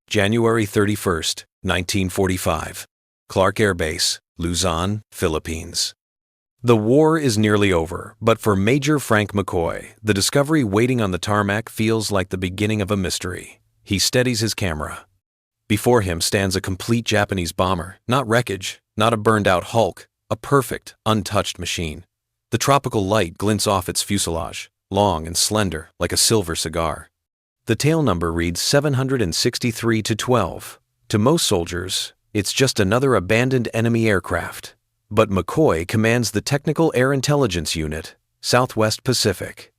January 31, 1945. Clark Air Base, Luzon, Philippines. The war is nearly over, but for Major Frank McCoy, the discovery waiting on the tarmac feels like the beginning of a mystery. He steadies his camera. Before him stands a complete Japanese bomber, not wreckage, not a burned-out hulk, a perfect, untouched machine. The tropical light glints off its fuselage, long and slender, like a silver cigar. The tail number reads 763-12. To most soldiers, it's just another abandoned enemy aircraft. But McCoy commands the Technical Air Intelligence Unit, Southwest Pacific.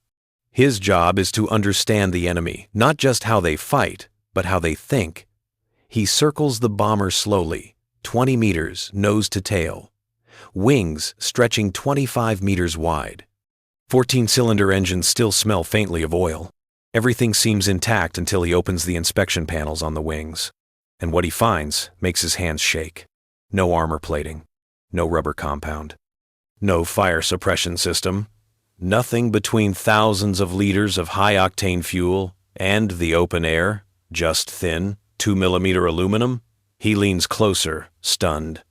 His job is to understand the enemy, not just how they fight, but how they think. He circles the bomber slowly, 20 meters nose to tail, wings stretching 25 meters wide. 14-cylinder engines still smell faintly of oil. Everything seems intact until he opens the inspection panels on the wings. And what he finds makes his hands shake. No armor plating, no rubber compound, no fire suppression system, nothing between thousands of liters of high-octane fuel and the open air, just thin, 2mm aluminum. He leans closer, stunned.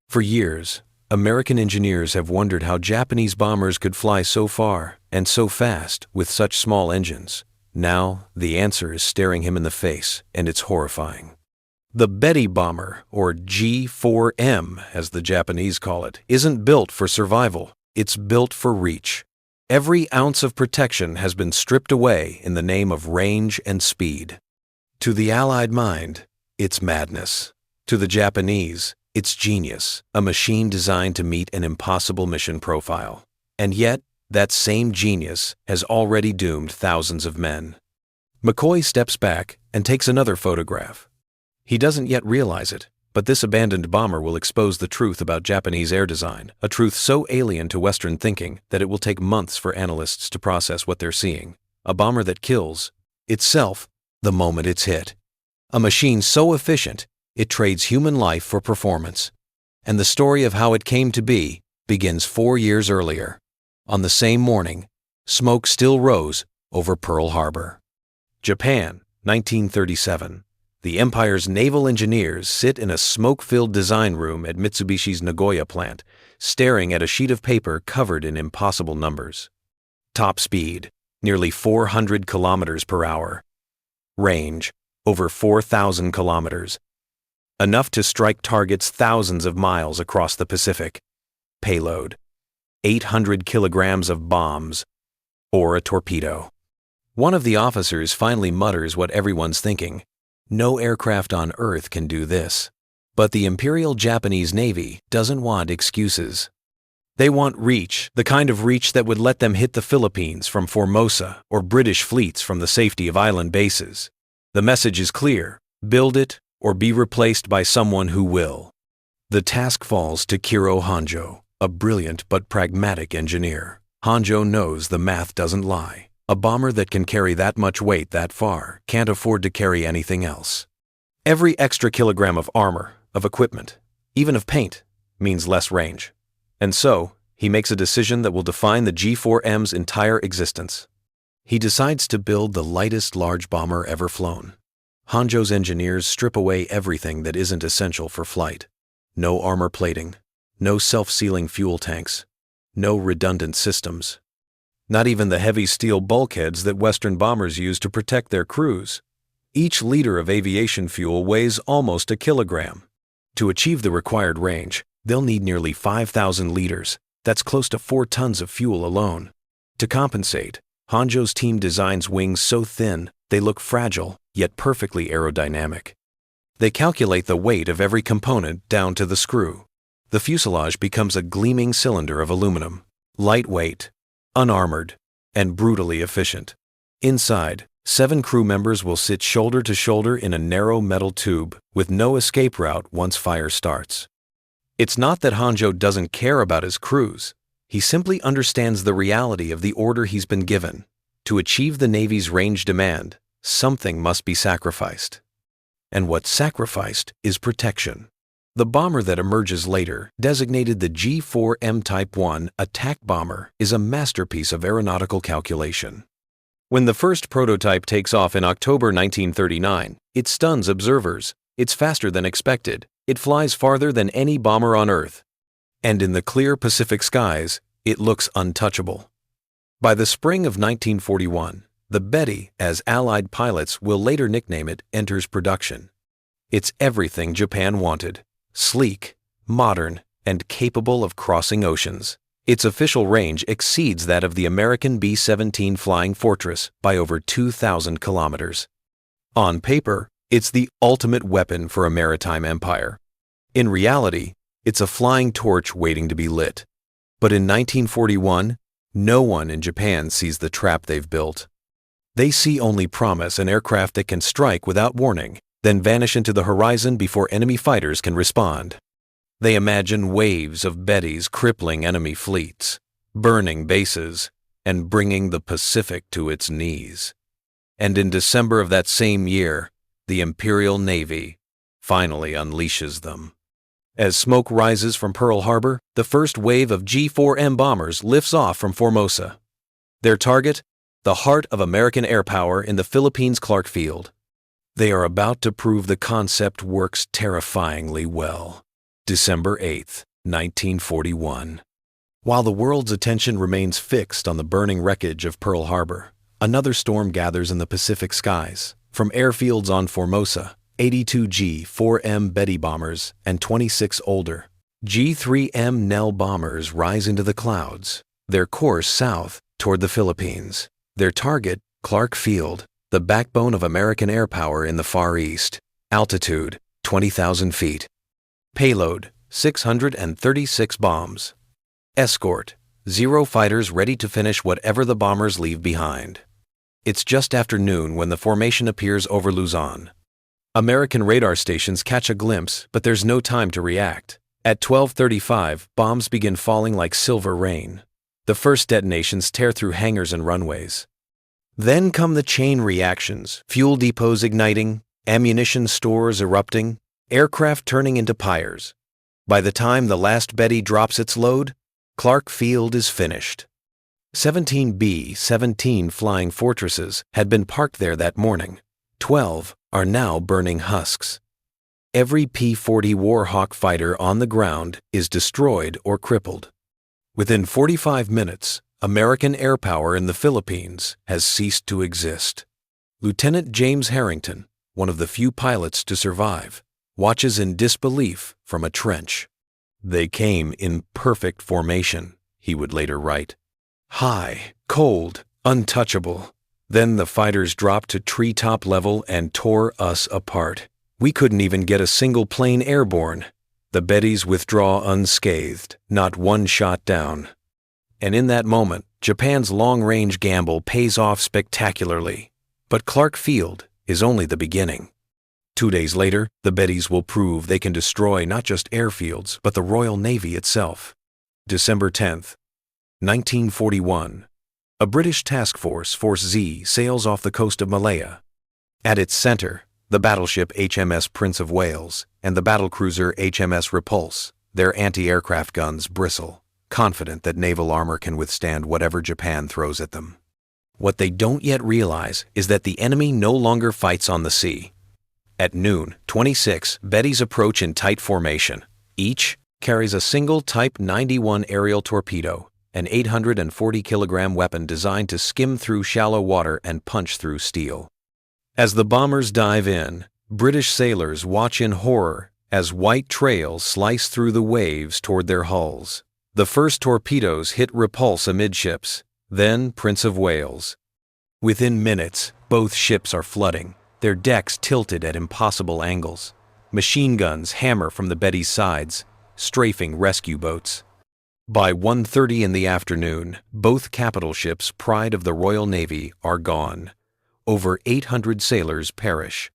For years, American engineers have wondered how Japanese bombers could fly so far and so fast with such small engines. Now, the answer is staring him in the face, and it's horrifying. The Betty bomber, or G4M, as the Japanese call it, isn't built for survival. It's built for reach. Every ounce of protection has been stripped away in the name of range and speed. To the Allied mind, it's madness. To the Japanese, it's genius, a machine designed to meet an impossible mission profile. And yet, that same genius has already doomed thousands of men. McCoy steps back and takes another photograph. He doesn't yet realize it, but this abandoned bomber will expose the truth about Japanese air design, a truth so alien to Western thinking that it will take months for analysts to process what they're seeing. A bomber that kills, itself, the moment it's hit. A machine so efficient, it trades human life for performance. And the story of how it came to be begins 4 years earlier. On the same morning, smoke still rose over Pearl Harbor. Japan, 1937. The Empire's naval engineers sit in a smoke-filled design room at Mitsubishi's Nagoya plant, staring at a sheet of paper covered in impossible numbers. Top speed, nearly 400 kilometers per hour. Range, over 4,000 kilometers. Enough to strike targets thousands of miles across the Pacific. Payload, 800 kilograms of bombs, or a torpedo. One of the officers finally mutters what everyone's thinking. No aircraft on Earth can do this. But the Imperial Japanese Navy doesn't want excuses. They want reach, the kind of reach that would let them hit the Philippines from Formosa or British fleets from the safety of island bases. The message is clear: build it or be replaced by someone who will. The task falls to Kiro Honjo, a brilliant but pragmatic engineer. Honjo knows the math doesn't lie. A bomber that can carry that much weight that far can't afford to carry anything else. Every extra kilogram of armor, of equipment, even of paint, means less range. And so, he makes a decision that will define the G4M's entire existence. He decides to build the lightest large bomber ever flown. Honjo's engineers strip away everything that isn't essential for flight. No armor plating, no self-sealing fuel tanks, no redundant systems. Not even the heavy steel bulkheads that Western bombers use to protect their crews. Each liter of aviation fuel weighs almost a kilogram. To achieve the required range, they'll need nearly 5,000 liters. That's close to 4 tons of fuel alone. To compensate, Honjo's team designs wings so thin they look fragile, yet perfectly aerodynamic. They calculate the weight of every component down to the screw. The fuselage becomes a gleaming cylinder of aluminum, lightweight, unarmored, and brutally efficient. Inside, 7 crew members will sit shoulder to shoulder in a narrow metal tube with no escape route once fire starts. It's not that Honjo doesn't care about his crews. He simply understands the reality of the order he's been given. To achieve the Navy's range demand, something must be sacrificed. And what's sacrificed is protection. The bomber that emerges later, designated the G4M Type 1 attack bomber, is a masterpiece of aeronautical calculation. When the first prototype takes off in October 1939, it stuns observers. It's faster than expected. It flies farther than any bomber on Earth. And in the clear Pacific skies, it looks untouchable. By the spring of 1941, the Betty, as Allied pilots will later nickname it, enters production. It's everything Japan wanted: sleek, modern, and capable of crossing oceans. Its official range exceeds that of the American B-17 Flying Fortress by over 2,000 kilometers. On paper, it's the ultimate weapon for a maritime empire. In reality, it's a flying torch waiting to be lit. But in 1941, no one in Japan sees the trap they've built. They see only promise: an aircraft that can strike without warning, then vanish into the horizon before enemy fighters can respond. They imagine waves of Bettys crippling enemy fleets, burning bases, and bringing the Pacific to its knees. And in December of that same year, the Imperial Navy finally unleashes them. As smoke rises from Pearl Harbor, the first wave of G4M bombers lifts off from Formosa. Their target? The heart of American air power in the Philippines' Clark Field. They are about to prove the concept works terrifyingly well. December 8, 1941. While the world's attention remains fixed on the burning wreckage of Pearl Harbor, another storm gathers in the Pacific skies. From airfields on Formosa, 82 G4M Betty bombers and 26 older G3M Nell bombers rise into the clouds, their course south toward the Philippines. Their target, Clark Field, the backbone of American air power in the Far East. Altitude, 20,000 feet. Payload, 636 bombs. Escort, 0 fighters ready to finish whatever the bombers leave behind. It's just after noon when the formation appears over Luzon. American radar stations catch a glimpse, but there's no time to react. At 12:35, bombs begin falling like silver rain. The first detonations tear through hangars and runways. Then come the chain reactions: fuel depots igniting, ammunition stores erupting, aircraft turning into pyres. By the time the last Betty drops its load, Clark Field is finished. 17 B-17 Flying Fortresses had been parked there that morning. 12 are now burning husks. Every P-40 Warhawk fighter on the ground is destroyed or crippled. Within 45 minutes, American air power in the Philippines has ceased to exist. Lieutenant James Harrington, one of the few pilots to survive, watches in disbelief from a trench. "They came in perfect formation," he would later write. "High, cold, untouchable. Then the fighters dropped to treetop level and tore us apart. We couldn't even get a single plane airborne. The Bettys withdraw unscathed, not one shot down." And in that moment, Japan's long-range gamble pays off spectacularly. But Clark Field is only the beginning. 2 days later, the Bettys will prove they can destroy not just airfields, but the Royal Navy itself. December 10th, 1941. A British task force, Force Z, sails off the coast of Malaya. At its center, the battleship HMS Prince of Wales and the battlecruiser HMS Repulse. Their anti-aircraft guns bristle, confident that naval armor can withstand whatever Japan throws at them. What they don't yet realize is that the enemy no longer fights on the sea. At noon, 26 Bettys approach in tight formation. Each carries a single Type 91 aerial torpedo, an 840-kilogram weapon designed to skim through shallow water and punch through steel. As the bombers dive in, British sailors watch in horror as white trails slice through the waves toward their hulls. The first torpedoes hit Repulse amidships, then Prince of Wales. Within minutes, both ships are flooding, their decks tilted at impossible angles. Machine guns hammer from the Betty's sides, strafing rescue boats. By 1:30 in the afternoon, both capital ships, pride of the Royal Navy, are gone. Over 800 sailors perish.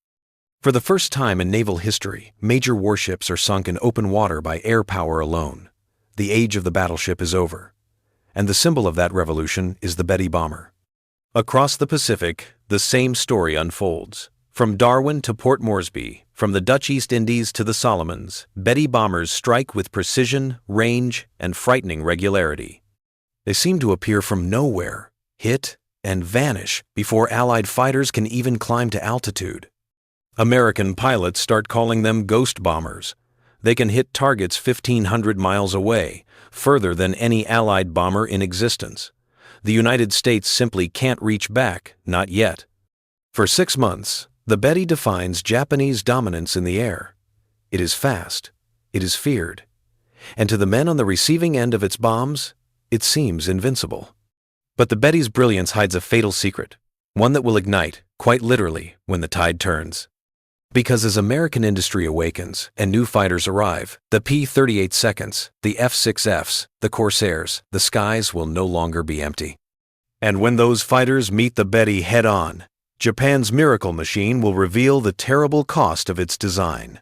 For the first time in naval history, major warships are sunk in open water by air power alone. The age of the battleship is over, and the symbol of that revolution is the Betty bomber. Across the Pacific, the same story unfolds. From Darwin to Port Moresby, from the Dutch East Indies to the Solomons, Betty bombers strike with precision, range, and frightening regularity. They seem to appear from nowhere, hit, and vanish before Allied fighters can even climb to altitude. American pilots start calling them ghost bombers. They can hit targets 1,500 miles away, further than any Allied bomber in existence. The United States simply can't reach back, not yet. For 6 months, the Betty defines Japanese dominance in the air. It is fast, it is feared, and to the men on the receiving end of its bombs, it seems invincible. But the Betty's brilliance hides a fatal secret, one that will ignite, quite literally, when the tide turns. Because as American industry awakens and new fighters arrive, the P-38 seconds, the F-6Fs, the Corsairs, the skies will no longer be empty. And when those fighters meet the Betty head-on, Japan's miracle machine will reveal the terrible cost of its design.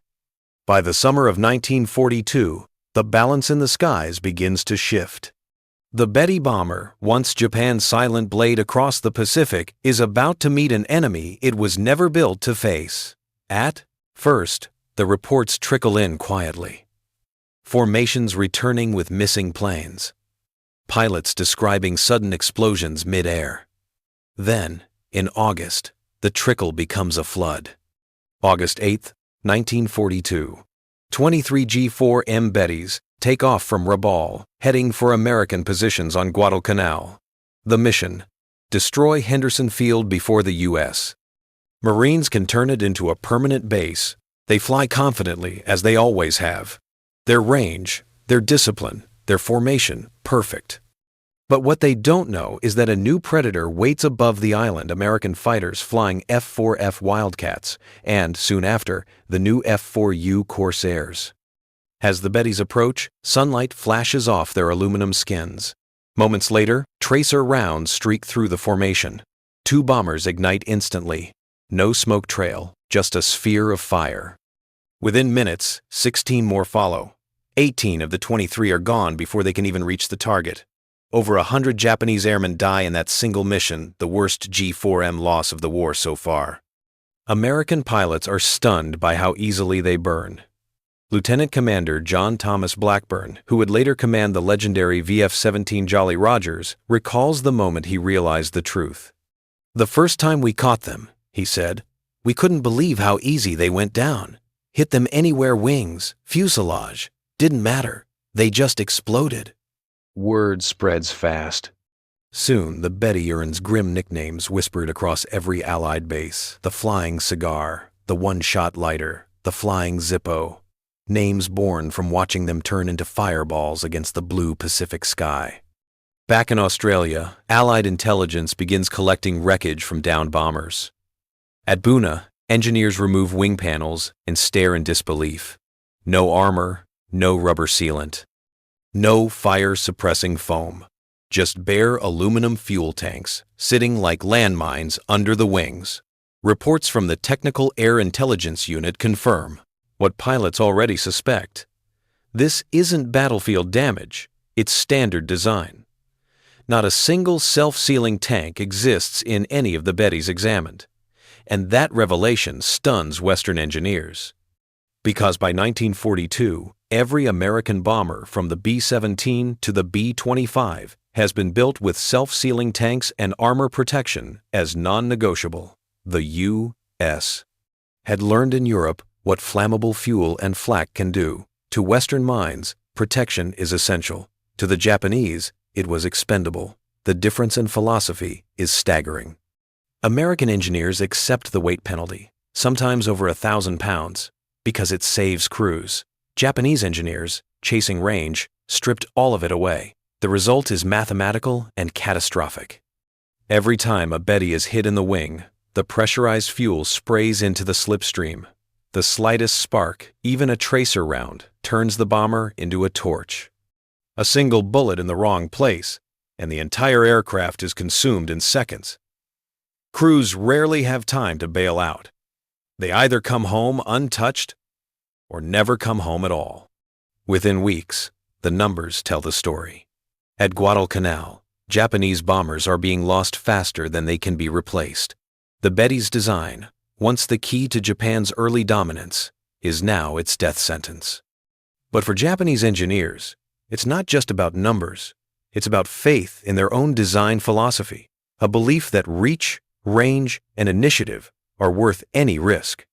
By the summer of 1942, the balance in the skies begins to shift. The Betty bomber, once Japan's silent blade across the Pacific, is about to meet an enemy it was never built to face. At first, the reports trickle in quietly. Formations returning with missing planes. Pilots describing sudden explosions mid-air. Then, in August, the trickle becomes a flood. August 8, 1942. 23 G4M Bettys take off from Rabaul, heading for American positions on Guadalcanal. The mission: destroy Henderson Field before the U.S. Marines can turn it into a permanent base. They fly confidently, as they always have. Their range, their discipline, their formation, perfect. But what they don't know is that a new predator waits above the island, American fighters flying F-4F Wildcats, and, soon after, the new F-4U Corsairs. As the Bettys approach, sunlight flashes off their aluminum skins. Moments later, tracer rounds streak through the formation. 2 bombers ignite instantly. No smoke trail, just a sphere of fire. Within minutes, 16 more follow. 18 of the 23 are gone before they can even reach the target. Over 100 Japanese airmen die in that single mission, the worst G4M loss of the war so far. American pilots are stunned by how easily they burn. Lieutenant Commander John Thomas Blackburn, who would later command the legendary VF-17 Jolly Rogers, recalls the moment he realized the truth. "The first time we caught them," he said, "we couldn't believe how easy they went down. Hit them anywhere, wings, fuselage, didn't matter. They just exploded." Word spreads fast. Soon, the Betty earns grim nicknames whispered across every Allied base: the Flying Cigar, the One-Shot Lighter, the Flying Zippo. Names born from watching them turn into fireballs against the blue Pacific sky. Back in Australia, Allied intelligence begins collecting wreckage from downed bombers. At Buna, engineers remove wing panels and stare in disbelief. No armor, no rubber sealant. No fire-suppressing foam. Just bare aluminum fuel tanks, sitting like landmines under the wings. Reports from the Technical Air Intelligence Unit confirm what pilots already suspect. This isn't battlefield damage, it's standard design. Not a single self-sealing tank exists in any of the Bettys examined. And that revelation stuns Western engineers. Because by 1942, every American bomber from the B-17 to the B-25 has been built with self-sealing tanks and armor protection as non-negotiable. The U.S. had learned in Europe what flammable fuel and flak can do. To Western minds, protection is essential. To the Japanese, it was expendable. The difference in philosophy is staggering. American engineers accept the weight penalty, sometimes over 1,000 pounds, because it saves crews. Japanese engineers, chasing range, stripped all of it away. The result is mathematical and catastrophic. Every time a Betty is hit in the wing, the pressurized fuel sprays into the slipstream. The slightest spark, even a tracer round, turns the bomber into a torch. A single bullet in the wrong place, and the entire aircraft is consumed in seconds. Crews rarely have time to bail out. They either come home untouched or never come home at all. Within weeks, the numbers tell the story. At Guadalcanal, Japanese bombers are being lost faster than they can be replaced. The Betty's design, once the key to Japan's early dominance, is now its death sentence. But for Japanese engineers, it's not just about numbers. It's about faith in their own design philosophy. a belief that reach, range, and initiative are worth any risk,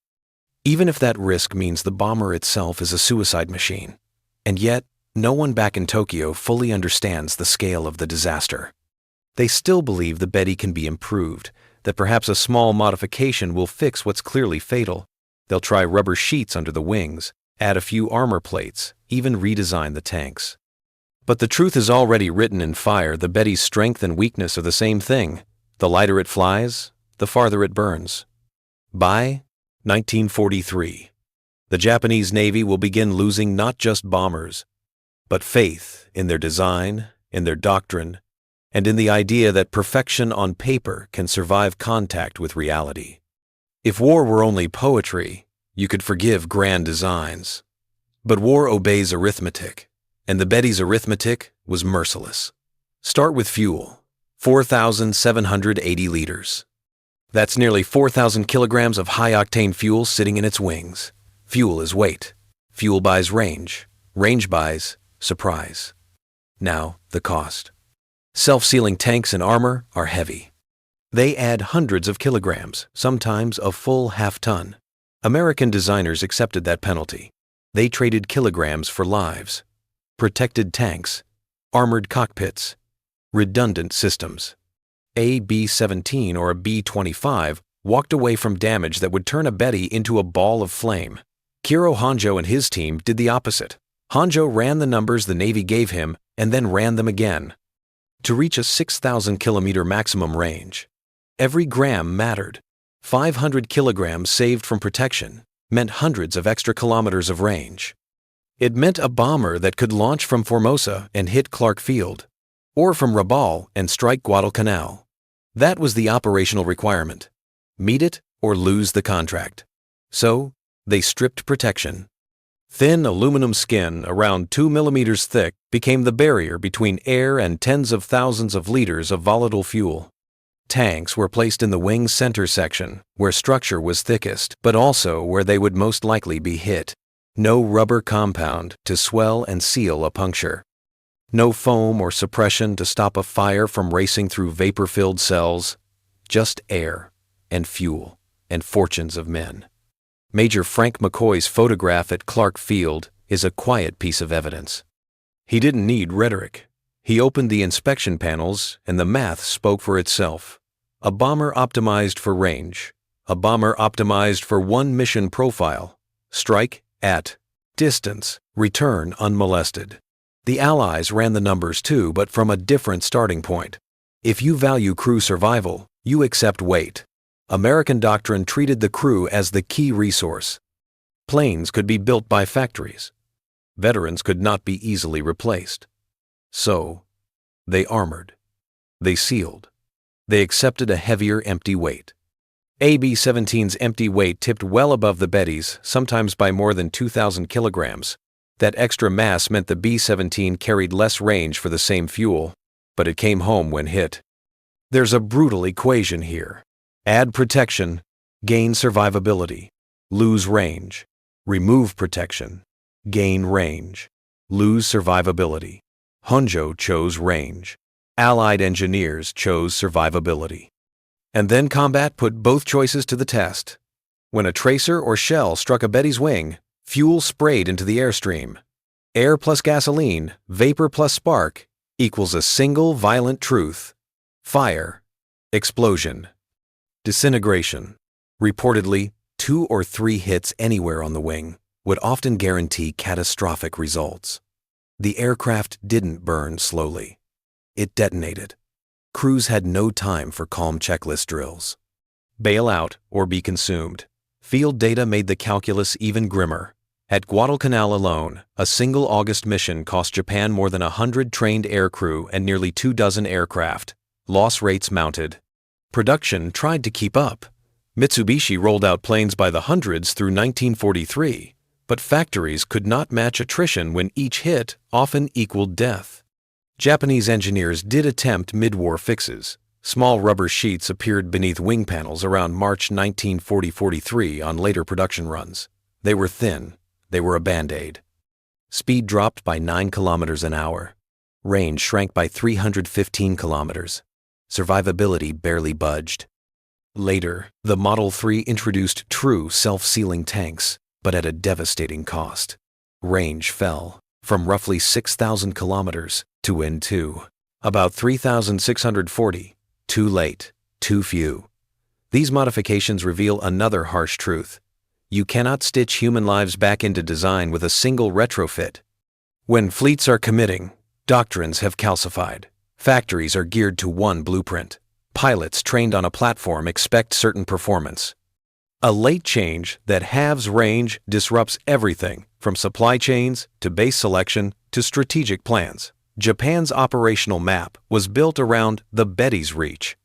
even if that risk means the bomber itself is a suicide machine. And yet, no one back in Tokyo fully understands the scale of the disaster. They still believe the Betty can be improved, that perhaps a small modification will fix what's clearly fatal. They'll try rubber sheets under the wings, add a few armor plates, even redesign the tanks. But the truth is already written in fire. The Betty's strength and weakness are the same thing. The lighter it flies, the farther it burns. By 1943, the Japanese Navy will begin losing not just bombers, but faith in their design, in their doctrine, and in the idea that perfection on paper can survive contact with reality. If war were only poetry, you could forgive grand designs. But war obeys arithmetic, and the Betty's arithmetic was merciless. Start with fuel, 4,780 liters. That's nearly 4,000 kilograms of high-octane fuel sitting in its wings. Fuel is weight. Fuel buys range. Range buys surprise. Now, the cost. Self-sealing tanks and armor are heavy. They add hundreds of kilograms, sometimes a full half-ton. American designers accepted that penalty. They traded kilograms for lives. Protected tanks, armored cockpits, redundant systems. A B-17 or a B-25 walked away from damage that would turn a Betty into a ball of flame. Kiro Honjo and his team did the opposite. Honjo ran the numbers the Navy gave him and then ran them again. To reach a 6,000-kilometer maximum range, every gram mattered. 500 kilograms saved from protection meant hundreds of extra kilometers of range. It meant a bomber that could launch from Formosa and hit Clark Field, or from Rabaul and strike Guadalcanal. That was the operational requirement. Meet it or lose the contract. So, they stripped protection. Thin aluminum skin, around 2 millimeters thick, became the barrier between air and tens of thousands of liters of volatile fuel. Tanks were placed in the wing's center section, where structure was thickest, but also where they would most likely be hit. No rubber compound to swell and seal a puncture. No foam or suppression to stop a fire from racing through vapor-filled cells. Just air and fuel and fortunes of men. Major Frank McCoy's photograph at Clark Field is a quiet piece of evidence. He didn't need rhetoric. He opened the inspection panels and the math spoke for itself. A bomber optimized for range. A bomber optimized for one mission profile. Strike at distance. Return unmolested. The Allies ran the numbers too, but from a different starting point. If you value crew survival, you accept weight. American doctrine treated the crew as the key resource. Planes could be built by factories. Veterans could not be easily replaced. So, they armored. They sealed. They accepted a heavier empty weight. AB-17's empty weight tipped well above the Betty's, sometimes by more than 2,000 kilograms. That extra mass meant the B-17 carried less range for the same fuel, but it came home when hit. There's a brutal equation here. Add protection, gain survivability. Lose range. Remove protection, gain range. Lose survivability. Honjo chose range. Allied engineers chose survivability. And then combat put both choices to the test. When a tracer or shell struck a Betty's wing, fuel sprayed into the airstream. Air plus gasoline, vapor plus spark, equals a single violent truth. Fire. Explosion. Disintegration. Reportedly, 2 or 3 hits anywhere on the wing would often guarantee catastrophic results. The aircraft didn't burn slowly. It detonated. Crews had no time for calm checklist drills. Bail out or be consumed. Field data made the calculus even grimmer. At Guadalcanal alone, a single August mission cost Japan more than 100 trained aircrew and nearly 24 aircraft. Loss rates mounted. Production tried to keep up. Mitsubishi rolled out planes by the hundreds through 1943, but factories could not match attrition when each hit often equaled death. Japanese engineers did attempt mid-war fixes. Small rubber sheets appeared beneath wing panels around March 1940-43 on later production runs. They were thin. They were a band-aid. Speed dropped by 9 kilometers an hour. Range shrank by 315 kilometers. survivability barely budged. Later, the Model 3 introduced true self-sealing tanks, but at a devastating cost. Range fell from roughly 6,000 kilometers to N2, about 3,640. Too late, too few. These modifications reveal another harsh truth. You cannot stitch human lives back into design with a single retrofit. When fleets are committing, doctrines have calcified. Factories are geared to one blueprint. Pilots trained on a platform expect certain performance. A late change that halves range disrupts everything from supply chains to base selection to strategic plans. Japan's operational map was built around the Betty's reach.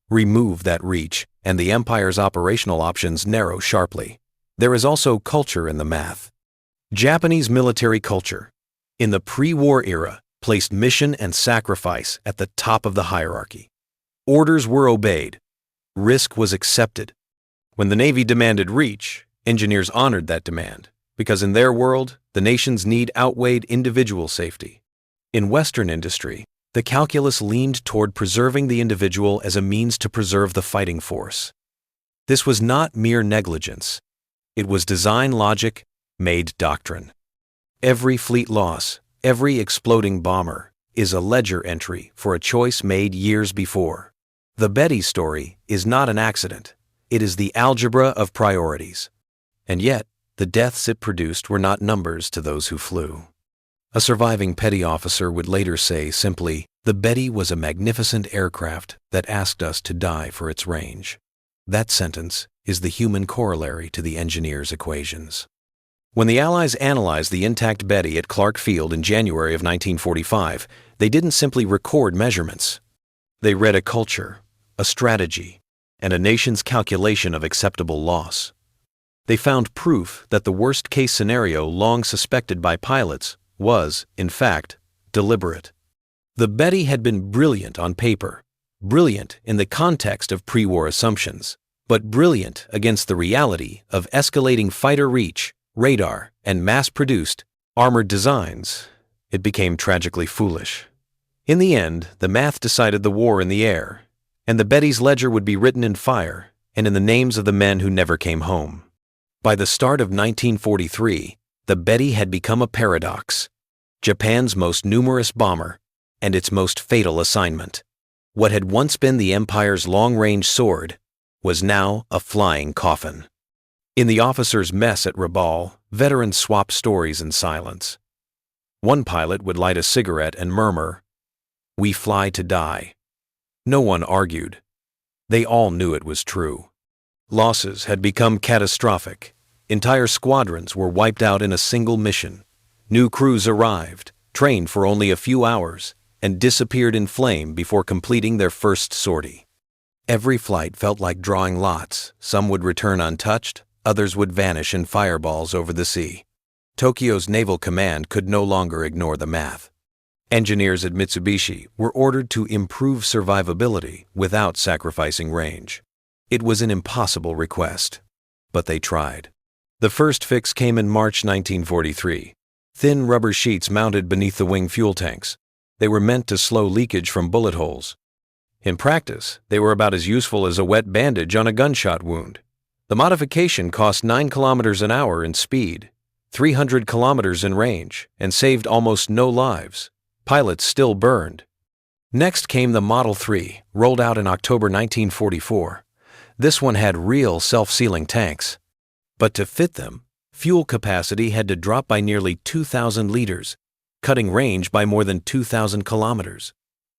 Remove that reach, and the Empire's operational options narrow sharply. There is also culture in the math. Japanese military culture, in the pre-war era, placed mission and sacrifice at the top of the hierarchy. Orders were obeyed. Risk was accepted. When the Navy demanded reach, engineers honored that demand, because in their world, the nation's need outweighed individual safety. In Western industry, the calculus leaned toward preserving the individual as a means to preserve the fighting force. This was not mere negligence. It was design logic made doctrine. Every fleet loss, every exploding bomber, is a ledger entry for a choice made years before. The Betty story is not an accident. It is the algebra of priorities. And yet, the deaths it produced were not numbers to those who flew. A surviving petty officer would later say simply, "The Betty was a magnificent aircraft that asked us to die for its range." That sentence is the human corollary to the engineer's equations. When the Allies analyzed the intact Betty at Clark Field in January of 1945, they didn't simply record measurements. They read a culture, a strategy, and a nation's calculation of acceptable loss. They found proof that the worst-case scenario long suspected by pilots was, in fact, deliberate. The Betty had been brilliant on paper, brilliant in the context of pre-war assumptions, but brilliant against the reality of escalating fighter reach, radar, and mass-produced, armored designs. It became tragically foolish. In the end, the math decided the war in the air, and the Betty's ledger would be written in fire and in the names of the men who never came home. By the start of 1943, the Betty had become a paradox, Japan's most numerous bomber and its most fatal assignment. What had once been the Empire's long-range sword was now a flying coffin. In the officers' mess at Rabaul, veterans swapped stories in silence. One pilot would light a cigarette and murmur, "We fly to die." No one argued. They all knew it was true. Losses had become catastrophic. Entire squadrons were wiped out in a single mission. New crews arrived, trained for only a few hours, and disappeared in flame before completing their first sortie. Every flight felt like drawing lots. Some would return untouched, others would vanish in fireballs over the sea. Tokyo's naval command could no longer ignore the math. Engineers at Mitsubishi were ordered to improve survivability without sacrificing range. It was an impossible request, but they tried. The first fix came in March 1943. Thin rubber sheets mounted beneath the wing fuel tanks. They were meant to slow leakage from bullet holes. In practice, they were about as useful as a wet bandage on a gunshot wound. The modification cost 9 kilometers an hour in speed, 300 kilometers in range, and saved almost no lives. Pilots still burned. Next came the Model 3, rolled out in October 1944. This one had real self-sealing tanks. But to fit them, fuel capacity had to drop by nearly 2,000 liters, cutting range by more than 2,000 kilometers.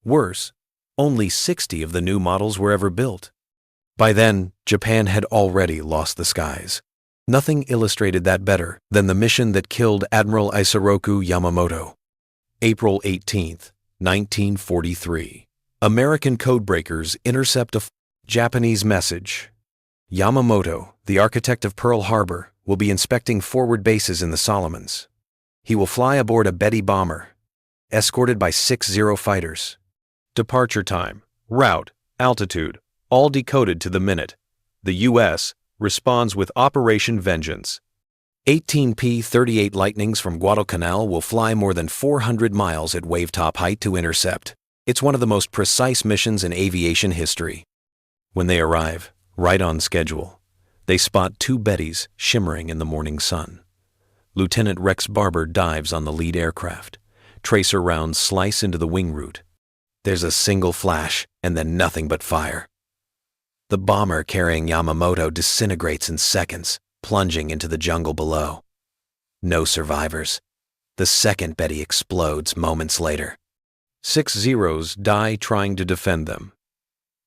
Worse, only 60 of the new models were ever built. By then, Japan had already lost the skies. Nothing illustrated that better than the mission that killed Admiral Yamamoto. April 18, 1943. American codebreakers intercept a Japanese message. Yamamoto, the architect of Pearl Harbor, will be inspecting forward bases in the Solomons. He will fly aboard a Betty bomber, escorted by 60 fighters. Departure time, route, altitude, all decoded to the minute. The U.S. responds with Operation Vengeance. 18 P-38 Lightnings from Guadalcanal will fly more than 400 miles at wavetop height to intercept. It's one of the most precise missions in aviation history. When they arrive, right on schedule, they spot two Bettys shimmering in the morning sun. Lieutenant Rex Barber dives on the lead aircraft. Tracer rounds slice into the wing root. There's a single flash, and then nothing but fire. The bomber carrying Yamamoto disintegrates in seconds, plunging into the jungle below. No survivors. The second Betty explodes moments later. 6 Zeros die trying to defend them.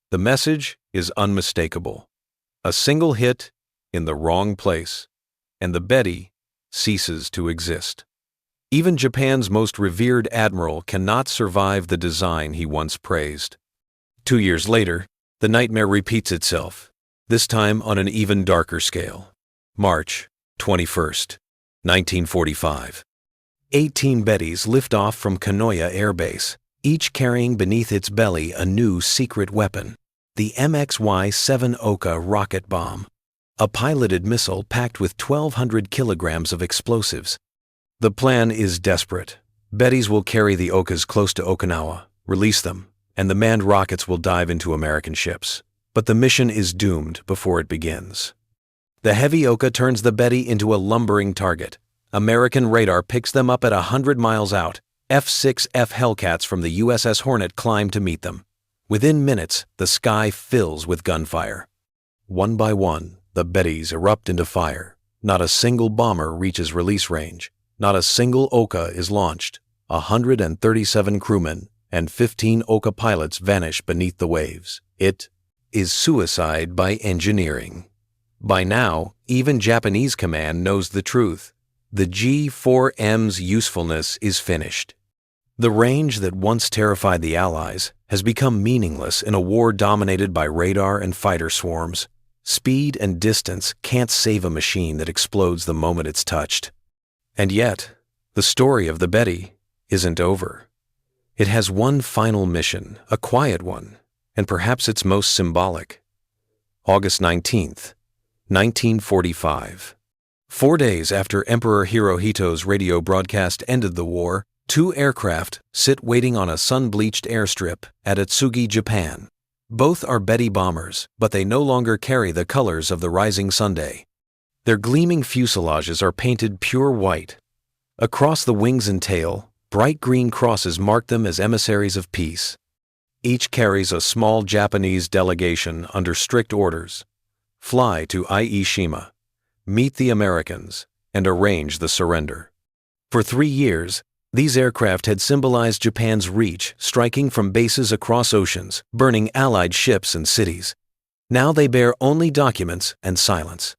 The message is unmistakable. A single hit in the wrong place, and the Betty ceases to exist. Even Japan's most revered admiral cannot survive the design he once praised. 2 years later, the nightmare repeats itself, this time on an even darker scale. March 21st, 1945. 18 Bettys lift off from Kanoya Air Base, each carrying beneath its belly a new secret weapon, the MXY-7 Ohka rocket bomb, a piloted missile packed with 1,200 kilograms of explosives. The plan is desperate. Bettys will carry the Ohkas close to Okinawa, release them, and the manned rockets will dive into American ships. But the mission is doomed before it begins. The heavy Ohka turns the Betty into a lumbering target. American radar picks them up at 100 miles out. F-6F Hellcats from the USS Hornet climb to meet them. Within minutes, the sky fills with gunfire. One by one, the Bettys erupt into fire. Not a single bomber reaches release range. Not a single Ohka is launched. 137 crewmen and 15 Ohka pilots vanish beneath the waves. It is suicide by engineering. By now, even Japanese command knows the truth. The G4M's usefulness is finished. The range that once terrified the Allies has become meaningless in a war dominated by radar and fighter swarms. Speed and distance can't save a machine that explodes the moment it's touched. And yet, the story of the Betty isn't over. It has one final mission, a quiet one, and perhaps its most symbolic. August 19th, 1945. 4 days after Emperor Hirohito's radio broadcast ended the war, 2 aircraft sit waiting on a sun-bleached airstrip at Atsugi, Japan. Both are Betty bombers, but they no longer carry the colors of the rising Sunday. Their gleaming fuselages are painted pure white. Across the wings and tail, bright green crosses mark them as emissaries of peace. Each carries a small Japanese delegation under strict orders. Fly to Ieshima, meet the Americans, and arrange the surrender. For 3 years, these aircraft had symbolized Japan's reach, striking from bases across oceans, burning Allied ships and cities. Now they bear only documents and silence.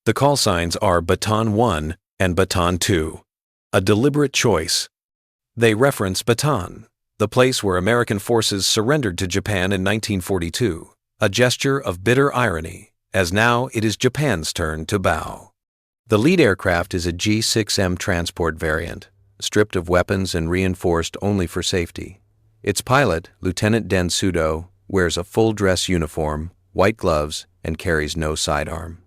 The call signs are Bataan 1 and Bataan 2, a deliberate choice. They reference Bataan, the place where American forces surrendered to Japan in 1942, a gesture of bitter irony, as now it is Japan's turn to bow. The lead aircraft is a G6M transport variant, stripped of weapons and reinforced only for safety. Its pilot, Lieutenant Den Sudo, wears a full-dress uniform, white gloves, and carries no sidearm.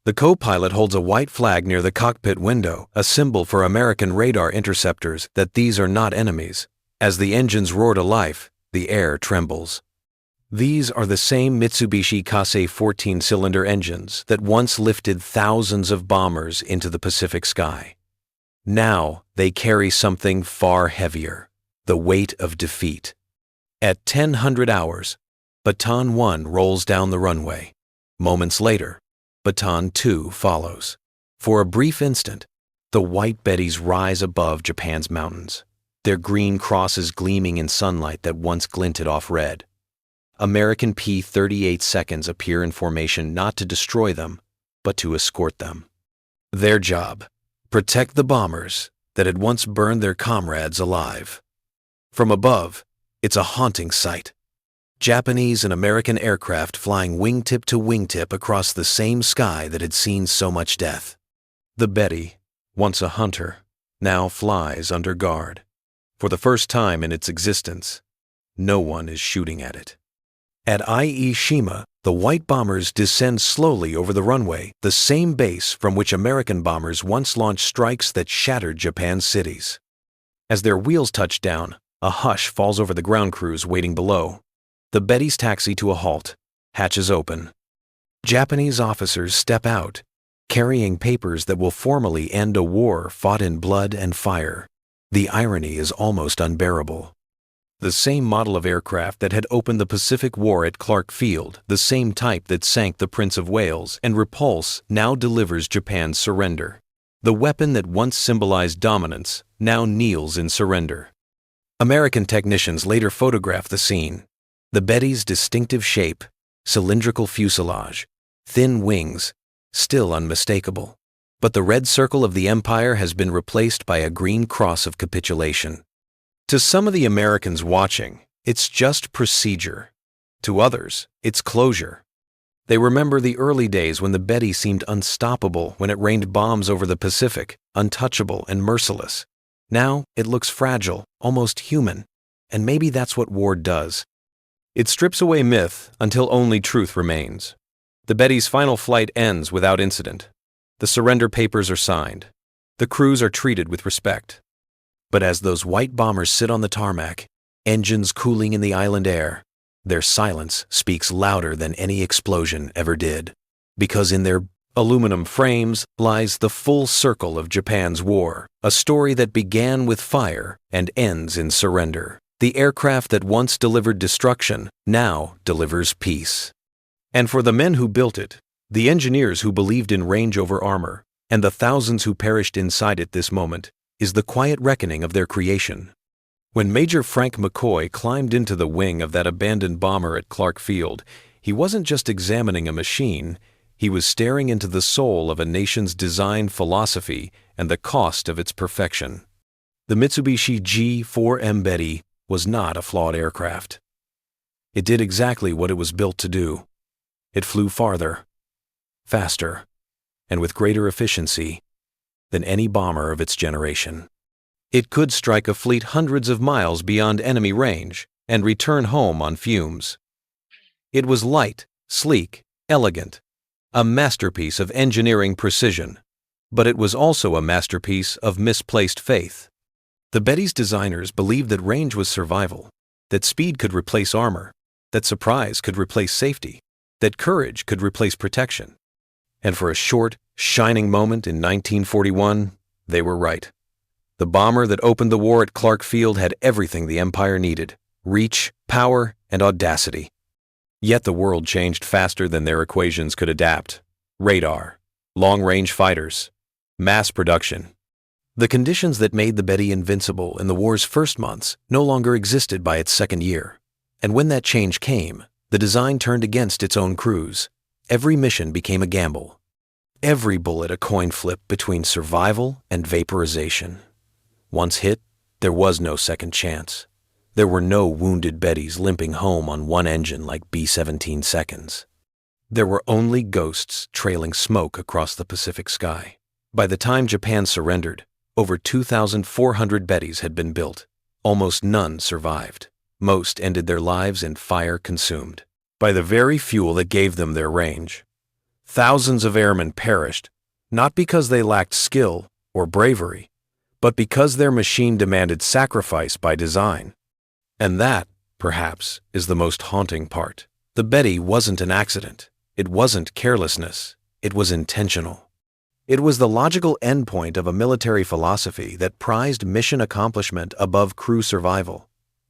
The co-pilot holds a white flag near the cockpit window, a symbol for American radar interceptors that these are not enemies. As the engines roar to life, the air trembles. These are the same Mitsubishi Kase 14-cylinder engines that once lifted thousands of bombers into the Pacific sky. Now they carry something far heavier, the weight of defeat. At 10:00 hours, Bataan 1 rolls down the runway. Moments later, Bataan 2 follows. For a brief instant, the white Bettys rise above Japan's mountains, their green crosses gleaming in sunlight that once glinted off red. American P-38 seconds appear in formation not to destroy them, but to escort them. Their job: protect the bombers that had once burned their comrades alive. From above, it's a haunting sight. Japanese and American aircraft flying wingtip to wingtip across the same sky that had seen so much death. The Betty, once a hunter, now flies under guard. For the first time in its existence, no one is shooting at it. At Ieshima, the white bombers descend slowly over the runway, the same base from which American bombers once launched strikes that shattered Japan's cities. As their wheels touch down, A hush falls over the ground crews waiting below. The Betty's taxi to a halt. Hatches open. Japanese officers step out, carrying papers that will formally end a war fought in blood and fire. The irony is almost unbearable. The same model of aircraft that had opened the Pacific War at Clark Field, the same type that sank the Prince of Wales and Repulse, now delivers Japan's surrender. The weapon that once symbolized dominance now kneels in surrender. American technicians later photographed the scene. The Betty's distinctive shape, cylindrical fuselage, thin wings, still unmistakable. But the red circle of the Empire has been replaced by a green cross of capitulation. To some of the Americans watching, it's just procedure. To others, it's closure. They remember the early days when the Betty seemed unstoppable when it rained bombs over the Pacific, untouchable and merciless. Now it looks fragile, almost human, and maybe that's what war does. It strips away myth until only truth remains. The Betty's final flight ends without incident. The surrender papers are signed. The crews are treated with respect. But as those white bombers sit on the tarmac, engines cooling in the island air, their silence speaks louder than any explosion ever did. Because in their aluminum frames lies the full circle of Japan's war, a story that began with fire and ends in surrender. The aircraft that once delivered destruction now delivers peace. And for the men who built it, the engineers who believed in range over armor, and the thousands who perished inside it this moment, is the quiet reckoning of their creation. When Major Frank McCoy climbed into the wing of that abandoned bomber at Clark Field, he wasn't just examining a machine, he was staring into the soul of a nation's design philosophy and the cost of its perfection. The Mitsubishi G4M Betty was not a flawed aircraft. It did exactly what it was built to do. It flew farther, faster, and with greater efficiency than any bomber of its generation. It could strike a fleet hundreds of miles beyond enemy range and return home on fumes. It was light, sleek, elegant, a masterpiece of engineering precision, but it was also a masterpiece of misplaced faith. The Betty's designers believed that range was survival, that speed could replace armor, that surprise could replace safety, that courage could replace protection. And for a short, shining moment in 1941, they were right. The bomber that opened the war at Clark Field had everything the Empire needed: reach, power, and audacity. Yet the world changed faster than their equations could adapt. Radar, long-range fighters, mass production. The conditions that made the Betty invincible in the war's first months no longer existed by its second year. And when that change came, the design turned against its own crews. Every mission became a gamble. Every bullet a coin flip between survival and vaporization. Once hit, there was no second chance. There were no wounded Bettys limping home on one engine like B-17 seconds. There were only ghosts trailing smoke across the Pacific sky. By the time Japan surrendered, over 2,400 Bettys had been built. Almost none survived. Most ended their lives in fire consumed by the very fuel that gave them their range. Thousands of airmen perished, not because they lacked skill or bravery, but because their machine demanded sacrifice by design. And that, perhaps, is the most haunting part. The Betty wasn't an accident. It wasn't carelessness. It was intentional. It was the logical endpoint of a military philosophy that prized mission accomplishment above crew survival.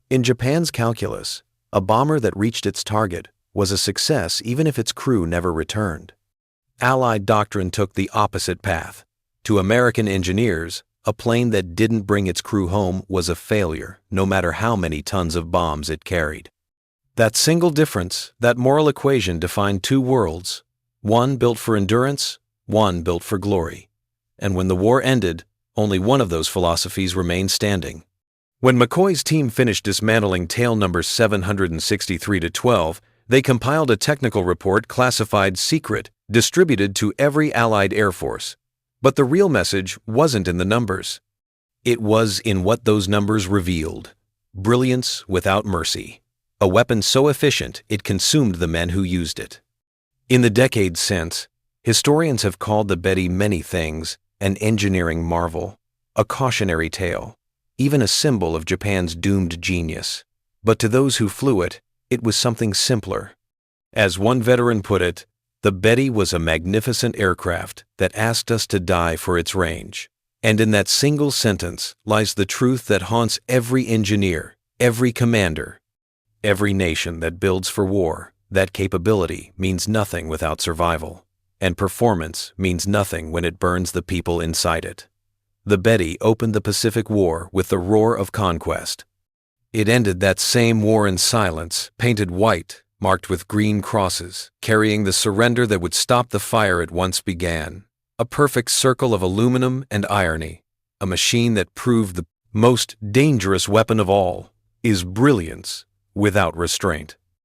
In Japan's calculus, a bomber that reached its target was a success even if its crew never returned. Allied doctrine took the opposite path. To American engineers, a plane that didn't bring its crew home was a failure, no matter how many tons of bombs it carried. That single difference, that moral equation defined two worlds, one built for endurance, one built for glory. And when the war ended, only one of those philosophies remained standing. When McCoy's team finished dismantling tail number 763-12, they compiled a technical report classified secret, distributed to every Allied Air Force. But the real message wasn't in the numbers. It was in what those numbers revealed. Brilliance without mercy. A weapon so efficient it consumed the men who used it. In the decades since, historians have called the Betty many things: an engineering marvel, a cautionary tale, even a symbol of Japan's doomed genius. But to those who flew it, it was something simpler. As one veteran put it, the Betty was a magnificent aircraft that asked us to die for its range. And in that single sentence lies the truth that haunts every engineer, every commander, every nation that builds for war. That capability means nothing without survival, and performance means nothing when it burns the people inside it. The Betty opened the Pacific War with the roar of conquest. It ended that same war in silence, painted white, marked with green crosses, carrying the surrender that would stop the fire it once began. A perfect circle of aluminum and irony, a machine that proved the most dangerous weapon of all is brilliance without restraint.